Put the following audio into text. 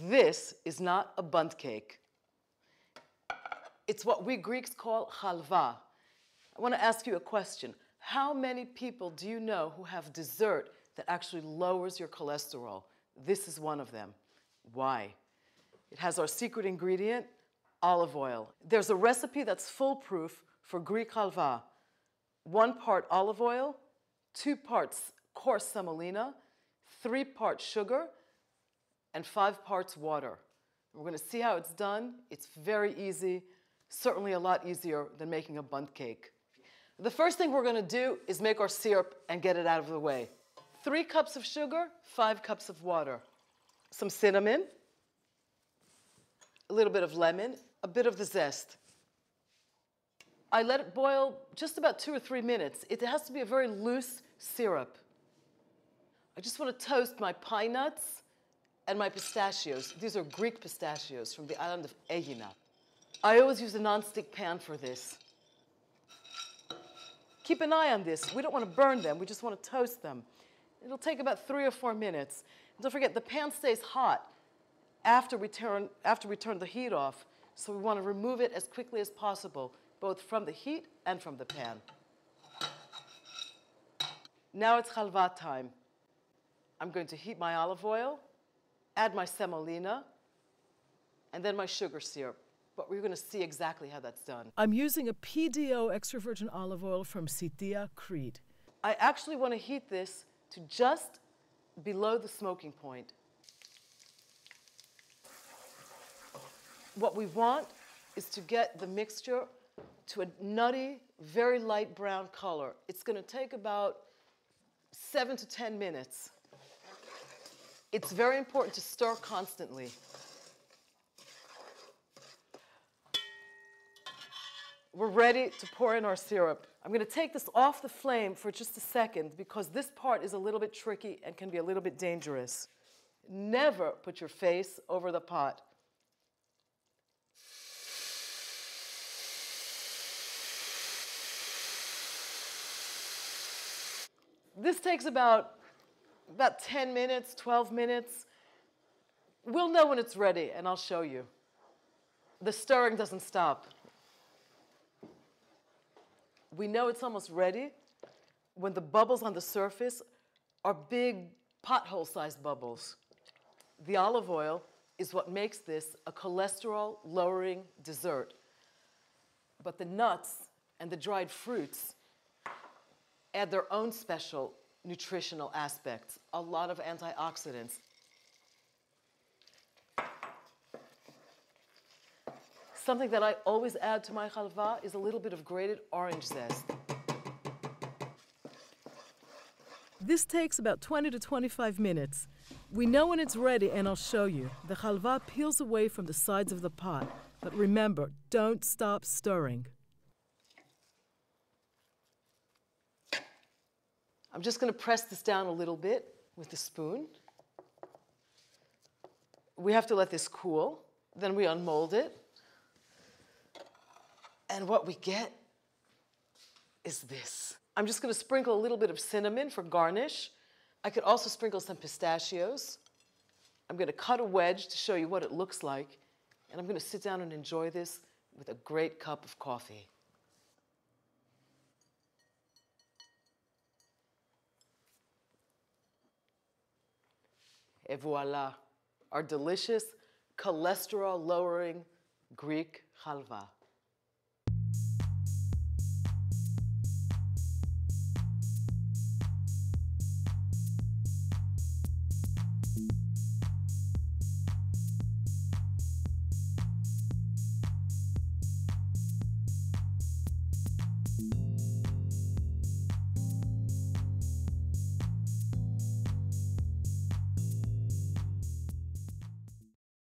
This is not a bundt cake. It's what we Greeks call halva. I want to ask you a question. How many people do you know who have dessert that actually lowers your cholesterol? This is one of them. Why? It has our secret ingredient, olive oil. There's a recipe that's foolproof for Greek halva. 1 part olive oil, 2 parts coarse semolina, 3 parts sugar, and 5 parts water. We're going to see how it's done. It's very easy, certainly a lot easier than making a bundt cake. The first thing we're going to do is make our syrup and get it out of the way. 3 cups of sugar, 5 cups of water, some cinnamon, a little bit of lemon, a bit of the zest. I let it boil just about 2 or 3 minutes. It has to be a very loose syrup. I just want to toast my pine nuts and my pistachios. These are Greek pistachios from the island of Aegina. I always use a nonstick pan for this. Keep an eye on this. We don't want to burn them. We just want to toast them. It'll take about 3 or 4 minutes. And don't forget, the pan stays hot after we turn the heat off. So we want to remove it as quickly as possible, both from the heat and from the pan. Now it's halva time. I'm going to heat my olive oil, add my semolina, and then my sugar syrup. But we're going to see exactly how that's done. I'm using a PDO extra virgin olive oil from Sitia, Crete. I actually want to heat this to just below the smoking point. What we want is to get the mixture to a nutty, very light brown color. It's going to take about 7 to 10 minutes. It's very important to stir constantly. We're ready to pour in our syrup. I'm going to take this off the flame for just a second because this part is a little bit tricky and can be a little bit dangerous. Never put your face over the pot. This takes about 10 minutes, 12 minutes. We'll know when it's ready, and I'll show you. The stirring doesn't stop. We know it's almost ready when the bubbles on the surface are big pothole-sized bubbles. The olive oil is what makes this a cholesterol-lowering dessert. But the nuts and the dried fruits add their own special nutritional aspects, a lot of antioxidants. Something that I always add to my halva is a little bit of grated orange zest. This takes about 20 to 25 minutes. We know when it's ready, and I'll show you. The halva peels away from the sides of the pot. But remember, don't stop stirring. I'm just going to press this down a little bit with the spoon. We have to let this cool. Then we unmold it. And what we get is this. I'm just going to sprinkle a little bit of cinnamon for garnish. I could also sprinkle some pistachios. I'm going to cut a wedge to show you what it looks like. And I'm going to sit down and enjoy this with a great cup of coffee. Et voila, our delicious, cholesterol-lowering Greek halva.